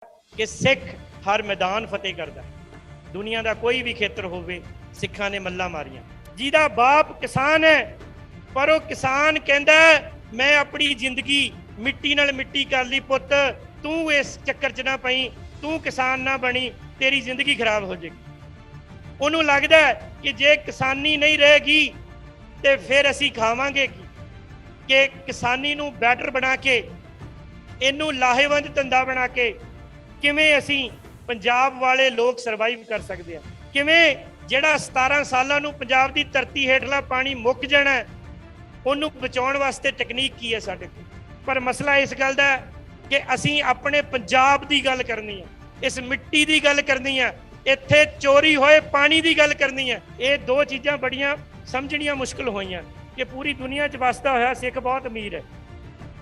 कि सिख हर मैदान फतेह करता है। दुनिया का कोई भी खेतर होवे, सिखा ने मल्ला मारिया। जिहदा बाप किसान है पर वह किसान कहता मैं अपनी जिंदगी मिट्टी नाल मिट्टी कर ली, पुत तू इस चक्कर च ना पई, तू किसान ना बनी, तेरी जिंदगी खराब हो जाएगी। उन्होंने लगता है कि जे किसानी नहीं रहेगी तो फिर असी खावांगे कि किसानी नूं बैटर बना के इनू लाहेवंद धंधा बना के किवें असी पंजाब वाले लोग सरवाइव कर सकते हैं, किवें जिहड़ा 17 सालों नूं पंजाब दी धरती हेठला पानी मुक जाना है उन्होंने बचाउण वास्ते टेक्नीक की है साडे कोल। पर मसला इस गल दा कि असी अपने पंजाब दी गल करनी है, इस मिट्टी दी गल करनी है, इत्थे चोरी होए पानी दी गल करनी है। ये दो चीज़ां बड़ियां समझणियां मुश्किल होईयां कि पूरी दुनिया च वसदा होया सिख बहुत अमीर है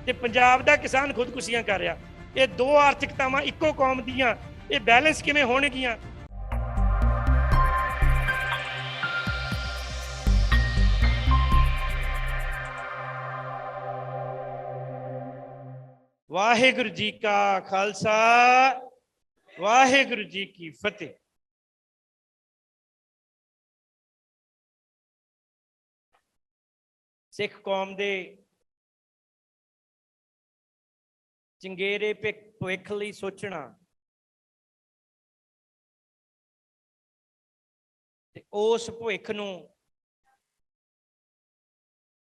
ते पंजाब दा किसान खुदकुशियां कर रहा। ये दो आर्थिकतावां इक्को कौम दियां, ये बैलेंस किवें होणगियां? वाहिगुरू जी का खालसा, वाहिगुरू जी की फतेह। सिख कौम दे चंगेरे भविख लई सोचना ते उस भविख नूं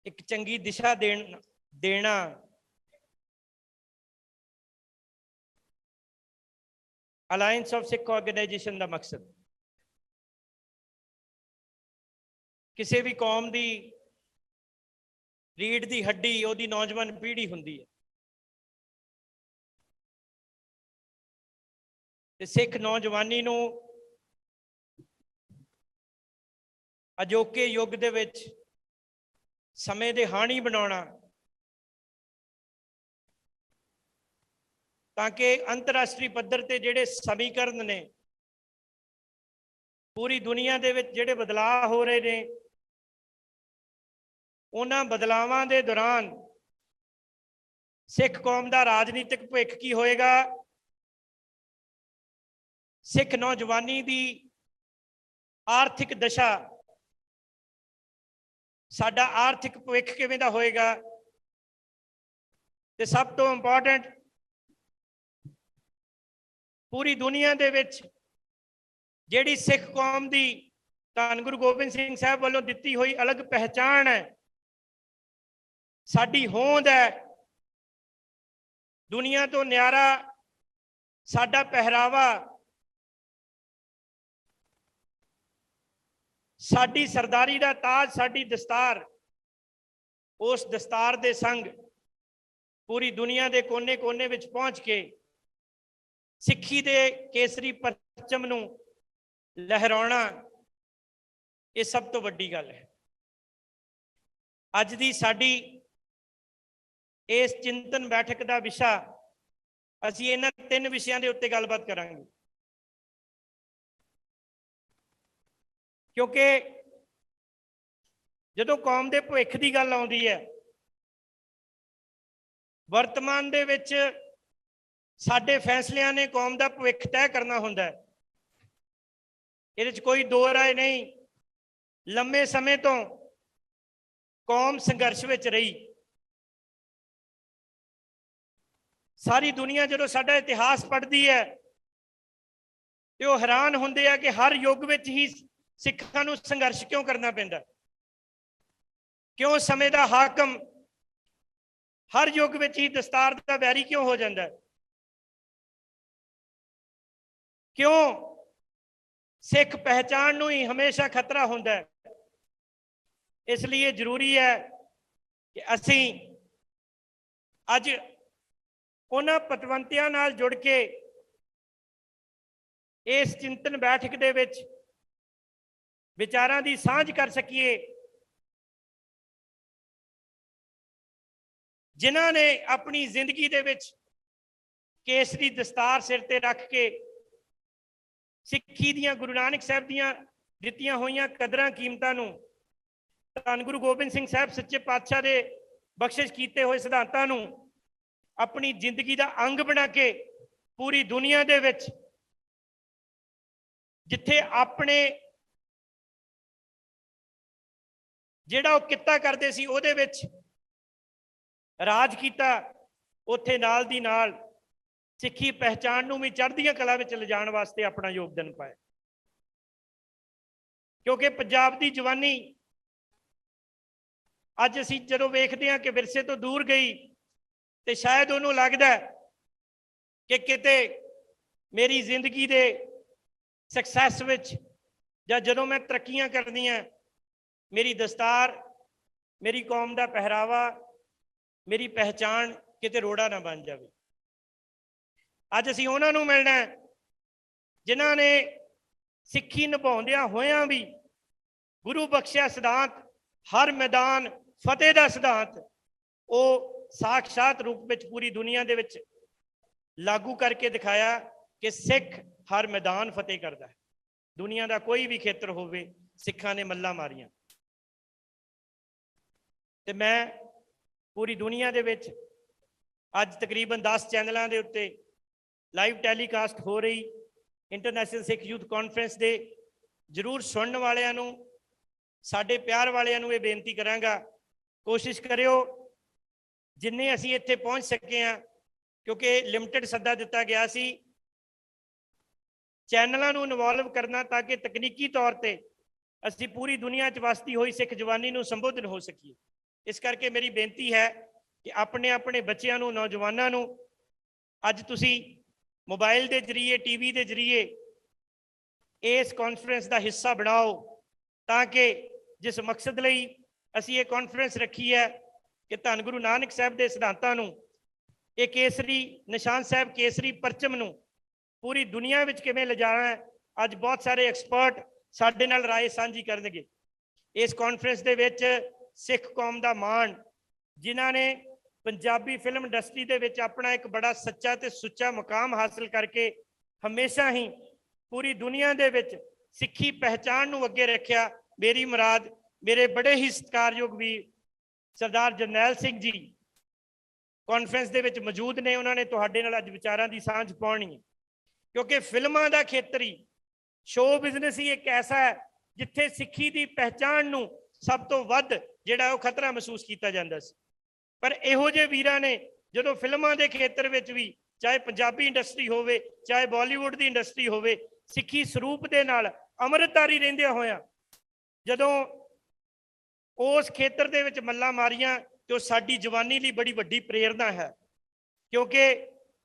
एक चंगी दिशा देना अलायंस ऑफ सिख ऑर्गेनाइजेशन का मकसद। किसी भी कौम की रीढ़ की हड्डी उहदी नौजवान पीढ़ी हुंदी है ते सिख नौजवानी नूं अजोके युग दे विच समय दे हाणी बनाउणा ताकि अंतरराष्ट्रीय पद्धर ते जिहड़े समीकरण ने पूरी दुनिया दे विच जिहड़े बदलाव हो रहे ने उन्हां बदलावां दे दौरान सिख कौम का राजनीतिक भविख की होएगा, सिख नौजवानी की आर्थिक दशा, साडा आर्थिक भविख किवें दा होएगा, ते सब तो इंपॉर्टेंट पूरी दुनिया दे विच जिहड़ी सिख कौम की धन गुरु गोबिंद सिंह साहब वालों दिती हुई अलग पहचान है, साडी होंद है, दुनिया तो न्यारा साडा पहरावा, साडी सरदारी का ताज, साडी दस्तार, उस दस्तार दे संग पूरी दुनिया के कोने कोने विच पहुंच के सिक्खी दे केसरी परचम नूं लहराउणा ये सब तो वड्डी गल है। अज दी साडी इस चिंतन बैठक का विषा असीं इन्हां 3 विषयां दे उत्ते गलबात करांगे, क्योंकि जदों कौम दे भविख की गल आउंदी है वर्तमान दे विच साडे फैसलियां ने कौम का भविख तय करना हुंदा है। इहदे च कोई दो राय नहीं। लंबे समय तो कौम संघर्ष विच रही। सारी दुनिया जदों साडा इतिहास पढ़ती है तो वो हैरान हुंदे आ कि हर युग विच ही सिखां नूं संघर्ष क्यों करना पैंदा, क्यों समय का हाकम हर युग विच ही दस्तार का वैरी क्यों हो जाता है, क्यों सिख पहचान नूं ही हमेशा खतरा हुंदा है। इसलिए जरूरी है कि असी अज उन्हां पतवंतियां नाल जुड़ के इस चिंतन बैठक दे विच विचारां दी सांझ कर सकीए, जिन्हां ने अपनी जिंदगी दे विच केसरी दस्तार सिर ते रख के सिक्खी दियां गुरु नानक साहब दियां दित्तियां होईयां कदरां कीमतां नूं, धन गुरु गोबिंद सिंह साहब सच्चे पातशाह दे बख्शिश कीते हुए सिद्धांतां नूं अपनी जिंदगी का अंग बना के पूरी दुनिया दे विच जिथे अपने जिहड़ा वो किता करदे सी उहदे विच राज कीता, उत्थे नाल दी नाल सिੱਖੀ पहचान नूं भी चढ़दियां कला विच लिजाण वास्ते अपना योगदान पाया। क्योंकि पंजाब दी जवानी अज असीं जदों वेखदे हां कि विरसे तो दूर गई तो शायद उन्होंने लगता है कि किते मेरी जिंदगी दे सक्सैस विच जां जदों मैं तरक्कियां करनियां, मेरी दस्तार, मेरी कौम का पहरावा, मेरी पहचान किते रोड़ा ना बन जाए। अज असीं उन्हां नूं मिलना है जिन्हां ने सिक्खी निभाउंदियां होइयां भी गुरु बख्शिया सिद्धांत हर मैदान फतेह का सिद्धांत वो साक्षात रूप में पूरी दुनिया दे विच लागू करके दिखाया कि सिख हर मैदान फतेह करता है। दुनिया का कोई भी खेत्र होवे सिखां ने मल्लां मारियां। ते मैं पूरी दुनिया दे विच अज तकरीबन 10 चैनलों के उत्ते लाइव टैलीकास्ट हो रही इंटरनेशनल सिख यूथ कॉन्फ्रेंस दे जरूर सुनने वालियां नूं, साडे प्यार वालियां नूं ये बेनती करांगा, कोशिश करियो जिन्ने असीं इत्थे पहुंच सके हैं, क्योंकि लिमिटेड सद्दा दिता गया सी चैनलों नूं इनवॉल्व करना ताकि तकनीकी तौर पर असीं पूरी दुनिया च वसती हुई सिख जवानी नूं संबोधन हो सकीए। इस करके मेरी बेनती है कि अपने अपने बच्चों नूं, नौजवानों नूं अज तुसीं मोबाइल के जरिए, टीवी के जरिए इस कॉन्फ्रेंस का हिस्सा बनाओ, ताकि जिस मकसद लई असीं ये कॉन्फ्रेंस रखी है कि धन गुरु नानक साहब के सिद्धांतां नूं, ये केसरी निशान साहब केसरी परचम नूं पूरी दुनिया विच किवें लिजाना है, अज बहुत सारे एक्सपर्ट साडे नाल राय सांझी करनगे। इस कॉन्फ्रेंस दे विच सिख कौम का मान, जिन्हां ने पंजाबी फिल्म इंडस्ट्री दे विच अपना एक बड़ा सच्चा ते सुच्चा मुकाम हासिल करके हमेशा ही पूरी दुनिया दे विच सिक्खी पहचान नूं अगे रखिया। मेरी मुराद मेरे बड़े ही सत्कारयोग वीर सरदार जरनैल सिंह जी कॉन्फ्रेंस दे विच मौजूद ने, उन्होंने तुहाडे नाल अज विचारां दी सांझ पाउणी है। क्योंकि फिल्मां दा खेतर ही, शो बिजनेस ही एक ऐसा है जिथे सिक्खी दी पहचान नूं सब तो वध जिहड़ा वो खतरा महसूस किया जाता सी। पर इहो जे वीरां ने जदों फिल्मां दे खेतर विच भी, चाहे पंजाबी इंडस्ट्री होवे चाहे बॉलीवुड की इंडस्ट्री होवे, सिक्खी स्वरूप दे नाल अमृतधारी रहिंदियां होइयां जदों उस खेतर दे विच मल्लां मारियां, तो साडी जवानी लई बड़ी वड्डी प्रेरणा है। क्योंकि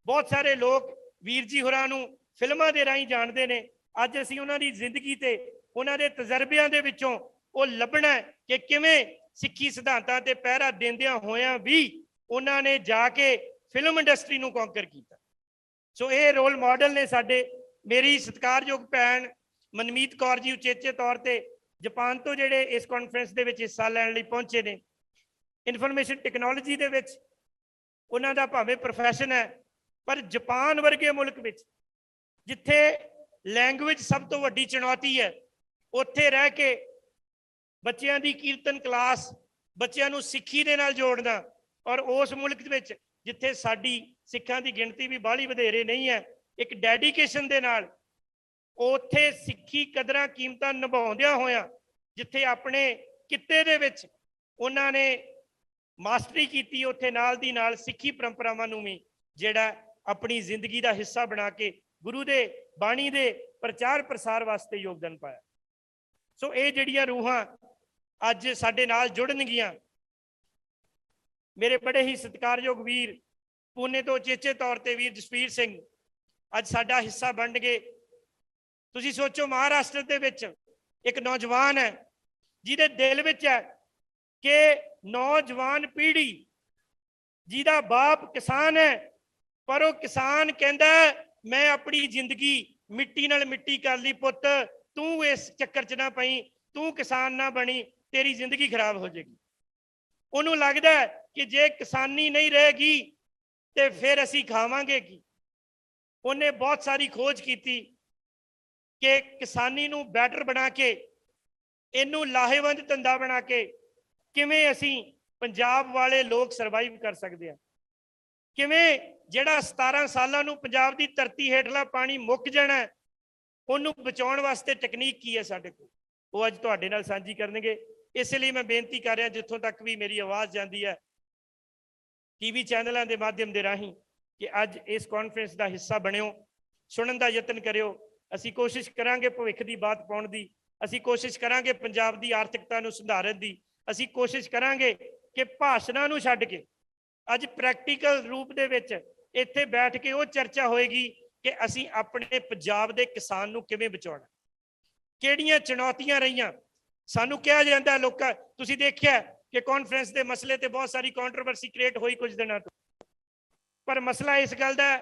बहुत सारे लोग वीर जी होरां नूं फिल्मां दे राहीं जाणदे ने, अज असीं उन्हां दी जिंदगी ते उन्हां दे तजर्बियां दे विचों वो लभना है कि किवें सिक्खी सिद्धांतां ते पहरा देंदियां होइयां भी उन्हां ने जाके फिल्म इंडस्ट्री नूं कॉन्कर कीता। सो ये रोल मॉडल ने साडे। मेरी सत्कारयोग भैन मनमीत कौर जी उचेचे तौर पर जापान तो जिहड़े इस कॉन्फ्रेंस दे विच हिस्सा लैण लई पहुंचे ने। इनफॉर्मेशन टैक्नोलॉजी दे विच उन्हां दा भावें प्रोफैशन है, पर जापान वर्गे मुल्क विच जिथे लैंगुएज सब तो वड्डी चुनौती है, उत्थे रह के बच्चों की कीर्तन क्लास, बच्चों को सिक्खी दे नाल जोड़ना, और उस मुल्क विच जिथे साडी सिखां की गिणती भी बाहली वधेरे नहीं है, एक डेडिकेशन दे नाल उत्थे सिक्खी कदरां कीमतां निभाउंदियां होइयां जिथे अपने किते दे विच उन्हां ने मास्टरी कीती, उत्थे नाल दी नाल सिक्खी परंपरावां नूं भी जिहड़ा अपनी जिंदगी का हिस्सा बना के गुरु दे बाणी दे प्रचार प्रसार वास्ते योगदान पाया। सो ये जिहड़ियां रूहां अज साडे नाल जुड़नगियां, मेरे बड़े ही सत्कारयोग वीर पूने तो चेचे तौर पर वीर जसवीर सिंह अज साडा हिस्सा बन गए। तुसीं सोचो महाराष्ट्र दे विच एक नौजवान है जिहदे दिल विच है कि नौजवान पीढ़ी जिहदा बाप किसान है, पर वो किसान कहंदा मैं अपनी जिंदगी मिट्टी नाल मिट्टी कर ली, पुत तू इस चक्कर च ना पई, तू किसान ना बनी, तेरी जिंदगी खराब हो जाएगी। उन्होंने लगता है कि जे किसानी नहीं रहेगी तो फिर असी खावांगे की। उन्हें बहुत सारी खोज की कि किसानी नूं बैटर बना के, इनू लाहेवंद धंधा बना के किवें असी पंजाब वाले लोग सरवाइव कर सकते हैं। ਕਿਵੇਂ ਜਿਹੜਾ 17 ਸਾਲਾਂ ਨੂੰ ਪੰਜਾਬ ਦੀ ਧਰਤੀ ਹੇਠਲਾ ਪਾਣੀ ਮੁੱਕ ਜਾਣਾ, ਉਹਨੂੰ ਬਚਾਉਣ ਵਾਸਤੇ ਟੈਕਨੀਕ ਕੀ ਹੈ ਸਾਡੇ ਕੋਲ, ਉਹ ਅੱਜ ਤੁਹਾਡੇ ਨਾਲ ਸਾਂਝੀ ਕਰਨਗੇ। ਇਸ ਲਈ ਮੈਂ ਬੇਨਤੀ ਕਰ ਰਿਹਾ, ਜਿੱਥੋਂ ਤੱਕ ਵੀ ਮੇਰੀ ਆਵਾਜ਼ ਜਾਂਦੀ ਹੈ ਟੀਵੀ ਚੈਨਲਾਂ ਦੇ ਮਾਧਿਅਮ ਦੇ ਰਾਹੀਂ, ਕਿ ਅੱਜ ਇਸ ਕਾਨਫਰੰਸ ਦਾ ਹਿੱਸਾ ਬਣਿਓ, ਸੁਣਨ ਦਾ ਯਤਨ ਕਰਿਓ। ਅਸੀਂ ਕੋਸ਼ਿਸ਼ ਕਰਾਂਗੇ ਭਵਿੱਖ ਦੀ ਬਾਤ ਪਾਉਣ ਦੀ, ਅਸੀਂ ਕੋਸ਼ਿਸ਼ ਕਰਾਂਗੇ ਪੰਜਾਬ ਦੀ ਆਰਥਿਕਤਾ ਨੂੰ ਸੁਧਾਰਨ ਦੀ, ਅਸੀਂ ਕੋਸ਼ਿਸ਼ ਕਰਾਂਗੇ ਕਿ ਭਾਸ਼ਣਾਂ ਨੂੰ ਛੱਡ ਕੇ ਅੱਜ ਪ੍ਰੈਕਟੀਕਲ ਰੂਪ ਦੇ ਵਿੱਚ ਇੱਥੇ ਬੈਠ ਕੇ ਉਹ ਚਰਚਾ ਹੋਏਗੀ ਕਿ ਅਸੀਂ ਆਪਣੇ ਪੰਜਾਬ ਦੇ ਕਿਸਾਨ ਨੂੰ ਕਿਵੇਂ ਬਚਾਉਣਾ, ਕਿਹੜੀਆਂ ਚੁਣੌਤੀਆਂ ਰਹੀਆਂ। ਸਾਨੂੰ ਕਿਹਾ ਜਾਂਦਾ ਲੋਕਾਂ, ਤੁਸੀਂ ਦੇਖਿਆ ਕਿ ਕਾਨਫਰੰਸ ਦੇ ਮਸਲੇ ਤੇ ਬਹੁਤ ਸਾਰੀ ਕੰਟਰੋਵਰਸੀ ਕ੍ਰੀਏਟ ਹੋਈ ਕੁਝ ਦਿਨਾਂ ਤੋਂ, ਪਰ ਮਸਲਾ ਇਸ ਗੱਲ ਦਾ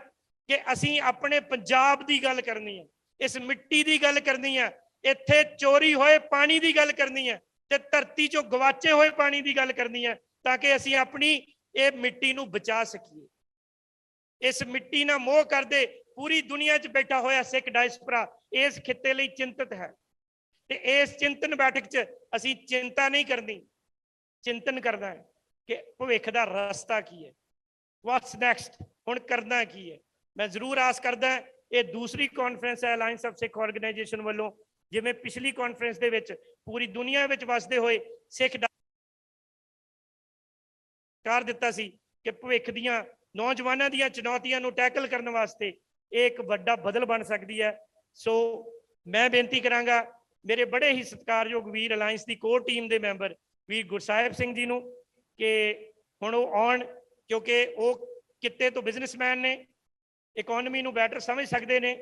ਕਿ ਅਸੀਂ ਆਪਣੇ ਪੰਜਾਬ ਦੀ ਗੱਲ ਕਰਨੀ ਹੈ, ਇਸ ਮਿੱਟੀ ਦੀ ਗੱਲ ਕਰਨੀ ਹੈ, ਇੱਥੇ ਚੋਰੀ ਹੋਏ ਪਾਣੀ ਦੀ ਗੱਲ ਕਰਨੀ ਹੈ ਤੇ ਧਰਤੀ ਚੋਂ ਗਵਾਚੇ ਹੋਏ ਪਾਣੀ ਦੀ ਗੱਲ ਕਰਨੀ ਹੈ, ਤਾਂ ਕਿ ਅਸੀਂ ਆਪਣੀ ਇਹ ਮਿੱਟੀ ਨੂੰ ਬਚਾ ਸਕੀਏ। ਇਸ ਮਿੱਟੀ ਨਾਲ ਮੋਹ ਕਰਦੇ ਪੂਰੀ ਦੁਨੀਆ 'ਚ ਬੈਠਾ ਹੋਇਆ ਸਿੱਖ ਡਾਇਸਪਰਾ ਇਸ ਖਿੱਤੇ ਲਈ ਚਿੰਤਤ ਹੈ, ਤੇ ਇਸ ਚਿੰਤਨ ਬੈਠਕ 'ਚ ਅਸੀਂ ਚਿੰਤਾ ਨਹੀਂ ਕਰਨੀ, ਚਿੰਤਨ ਕਰਨਾ ਹੈ ਕਿ ਭਵਿੱਖ ਦਾ ਰਸਤਾ ਕੀ ਹੈ, ਵਾਟਸ ਨੈਕਸਟ, ਹੁਣ ਕਰਨਾ ਕੀ ਹੈ। ਮੈਂ ਜ਼ਰੂਰ ਆਸ ਕਰਦਾ ਇਹ ਦੂਸਰੀ ਕਾਨਫਰੰਸ ਹੈ ਅਲਾਇੰਸ ਆਫ ਸਿੱਖ ਆਰਗੇਨਾਈਜੇਸ਼ਨ ਵੱਲੋਂ, ਜਿਵੇਂ ਪਿਛਲੀ ਕਾਨਫਰੰਸ ਦੇ ਵਿੱਚ ਪੂਰੀ ਦੁਨੀਆ ਵਿੱਚ ਵਸਦੇ ਹੋਏ ਸਿੱਖ ਕਰ ਦਿੱਤਾ ਸੀ ਕਿ ਭਵਿੱਖ ਦੀਆਂ ਨੌਜਵਾਨਾਂ ਦੀਆਂ ਚੁਣੌਤੀਆਂ ਨੂੰ ਟੈਕਲ ਕਰਨ ਵਾਸਤੇ ਇਹ ਇੱਕ ਵੱਡਾ ਬਦਲ ਬਣ ਸਕਦੀ ਹੈ। ਸੋ ਮੈਂ ਬੇਨਤੀ ਕਰਾਂਗਾ ਮੇਰੇ ਬੜੇ ਹੀ ਸਤਿਕਾਰਯੋਗ ਵੀਰ ਅਲਾਇੰਸ ਦੀ ਕੋਰ ਟੀਮ ਦੇ ਮੈਂਬਰ ਵੀਰ ਗੁਰਸਾਹਿਬ ਸਿੰਘ ਜੀ ਨੂੰ ਕਿ ਹੁਣ ਉਹ ਆਉਣ, ਕਿਉਂਕਿ ਉਹ ਕਿੱਤੇ ਤੋਂ ਬਿਜ਼ਨਸਮੈਨ ਨੇ, ਇਕੋਨਮੀ ਨੂੰ ਬੈਟਰ ਸਮਝ ਸਕਦੇ ਨੇ,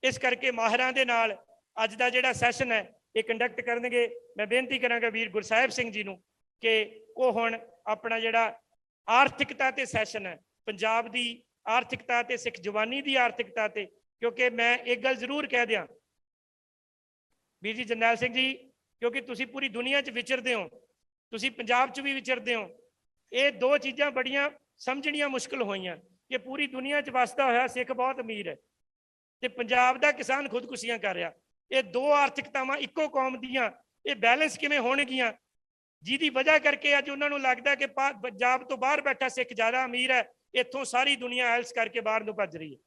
ਇਸ ਕਰਕੇ ਮਾਹਿਰਾਂ ਦੇ ਨਾਲ ਅੱਜ ਦਾ ਜਿਹੜਾ ਸੈਸ਼ਨ ਹੈ ਇਹ ਕੰਡਕਟ ਕਰਨਗੇ। ਮੈਂ ਬੇਨਤੀ ਕਰਾਂਗਾ ਵੀਰ ਗੁਰਸਾਹਿਬ ਸਿੰਘ ਜੀ ਨੂੰ ਕਿ ਉਹ ਹੁਣ ਆਪਣਾ ਜਿਹੜਾ ਆਰਥਿਕਤਾ ਤੇ ਸੈਸ਼ਨ ਹੈ, ਪੰਜਾਬ ਦੀ ਆਰਥਿਕਤਾ ਤੇ ਸਿੱਖ ਜਵਾਨੀ ਦੀ ਆਰਥਿਕਤਾ ਤੇ, ਕਿਉਂਕਿ ਮੈਂ ਇੱਕ ਗੱਲ ਜ਼ਰੂਰ ਕਹਿ ਦਿਆਂ ਵੀਰ ਜੀ ਜਰਨੈਲ ਸਿੰਘ ਜੀ, ਕਿਉਂਕਿ ਤੁਸੀਂ ਪੂਰੀ ਦੁਨੀਆ 'ਚ ਵਿਚਰਦੇ ਹੋ, ਤੁਸੀਂ ਪੰਜਾਬ 'ਚ ਵੀ ਵਿਚਰਦੇ ਹੋ, ਇਹ ਦੋ ਚੀਜ਼ਾਂ ਬੜੀਆਂ ਸਮਝਣੀਆਂ ਮੁਸ਼ਕਲ ਹੋਈਆਂ ਕਿ ਪੂਰੀ ਦੁਨੀਆ 'ਚ ਵਸਦਾ ਹੋਇਆ ਸਿੱਖ ਬਹੁਤ ਅਮੀਰ ਹੈ ਤੇ ਪੰਜਾਬ ਦਾ ਕਿਸਾਨ ਖੁਦਕੁਸ਼ੀਆਂ ਕਰ ਰਿਹਾ। ਇਹ ਦੋ ਆਰਥਿਕਤਾਵਾਂ ਇੱਕੋ ਕੌਮ ਦੀਆਂ, ਇਹ ਬੈਲੈਂਸ ਕਿਵੇਂ ਹੋਣਗੀਆਂ, ਜਿਹਦੀ ਵਜ੍ਹਾ ਕਰਕੇ ਅੱਜ ਉਹਨਾਂ ਨੂੰ ਲੱਗਦਾ ਕਿ ਪੰਜਾਬ ਤੋਂ ਬਾਹਰ ਬੈਠਾ ਸਿੱਖ ਜ਼ਿਆਦਾ ਅਮੀਰ ਹੈ, ਇੱਥੋਂ ਸਾਰੀ ਦੁਨੀਆ ਐਲਸ ਕਰਕੇ ਬਾਹਰ ਨੂੰ ਭੱਜ ਰਹੀ ਹੈ।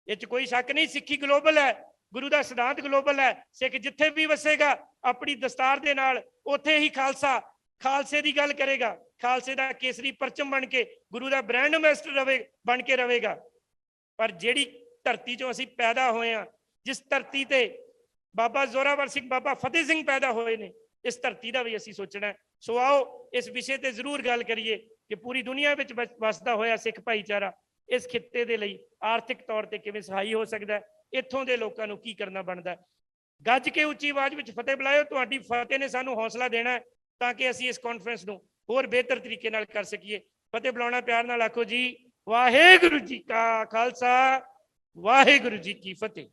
ਇਹ 'ਚ ਕੋਈ ਸ਼ੱਕ ਨਹੀਂ, ਸਿੱਖੀ ਗਲੋਬਲ ਹੈ, ਗੁਰੂ ਦਾ ਸਿਧਾਂਤ ਗਲੋਬਲ ਹੈ। ਸਿੱਖ ਜਿੱਥੇ ਵੀ ਵਸੇਗਾ ਆਪਣੀ ਦਸਤਾਰ ਦੇ ਨਾਲ ਉੱਥੇ ਹੀ ਖਾਲਸੇ ਦੀ ਗੱਲ ਕਰੇਗਾ, ਖਾਲਸੇ ਦਾ ਕੇਸਰੀ ਪਰਚਮ ਬਣ ਕੇ ਗੁਰੂ ਦਾ ਬ੍ਰਾਂਡ ਐਂਬੈਸਡਰ ਬਣ ਕੇ ਰਹੇਗਾ। ਪਰ ਜਿਹੜੀ ਧਰਤੀ 'ਚੋਂ ਅਸੀਂ ਪੈਦਾ ਹੋਏ ਹਾਂ, ਜਿਸ ਧਰਤੀ ਤੇ ਬਾਬਾ ਜ਼ੋਰਾਵਰ ਸਿੰਘ, ਬਾਬਾ ਫਤਿਹ ਸਿੰਘ ਪੈਦਾ ਹੋਏ ਨੇ, ਇਸ ਧਰਤੀ ਦਾ ਵੀ ਅਸੀਂ ਸੋਚਣਾ। ਸੋ ਆਓ ਇਸ ਵਿਸ਼ੇ ਤੇ ਜ਼ਰੂਰ ਗੱਲ ਕਰੀਏ ਕਿ ਪੂਰੀ ਦੁਨੀਆ ਵਿੱਚ ਵਸਦਾ ਹੋਇਆ ਸਿੱਖ ਭਾਈਚਾਰਾ ਇਸ ਖਿੱਤੇ ਦੇ ਲਈ ਆਰਥਿਕ ਤੌਰ ਤੇ ਕਿਵੇਂ ਸਹਾਈ ਹੋ ਸਕਦਾ ਹੈ, ਇੱਥੋਂ ਦੇ ਲੋਕਾਂ ਨੂੰ ਕੀ ਕਰਨਾ ਬਣਦਾ। ਗੱਜ ਕੇ ਉੱਚੀ ਆਵਾਜ਼ ਵਿੱਚ ਫਤਿਹ ਬੁਲਾਇਓ, ਤੁਹਾਡੀ ਫਤਿਹ ਨੇ ਸਾਨੂੰ ਹੌਸਲਾ ਦੇਣਾ ਤਾਂ ਕਿ ਅਸੀਂ ਇਸ ਕਾਨਫਰੰਸ ਨੂੰ ਹੋਰ ਬਿਹਤਰ ਤਰੀਕੇ ਨਾਲ ਕਰ ਸਕੀਏ। ਫਤਿਹ ਬੁਲਾਉਣਾ ਪਿਆਰ ਨਾਲ ਆਖੋ ਜੀ, ਵਾਹਿਗੁਰੂ ਜੀ ਕਾ ਖਾਲਸਾ, ਵਾਹਿਗੁਰੂ ਜੀ ਕੀ ਫਤਿਹ।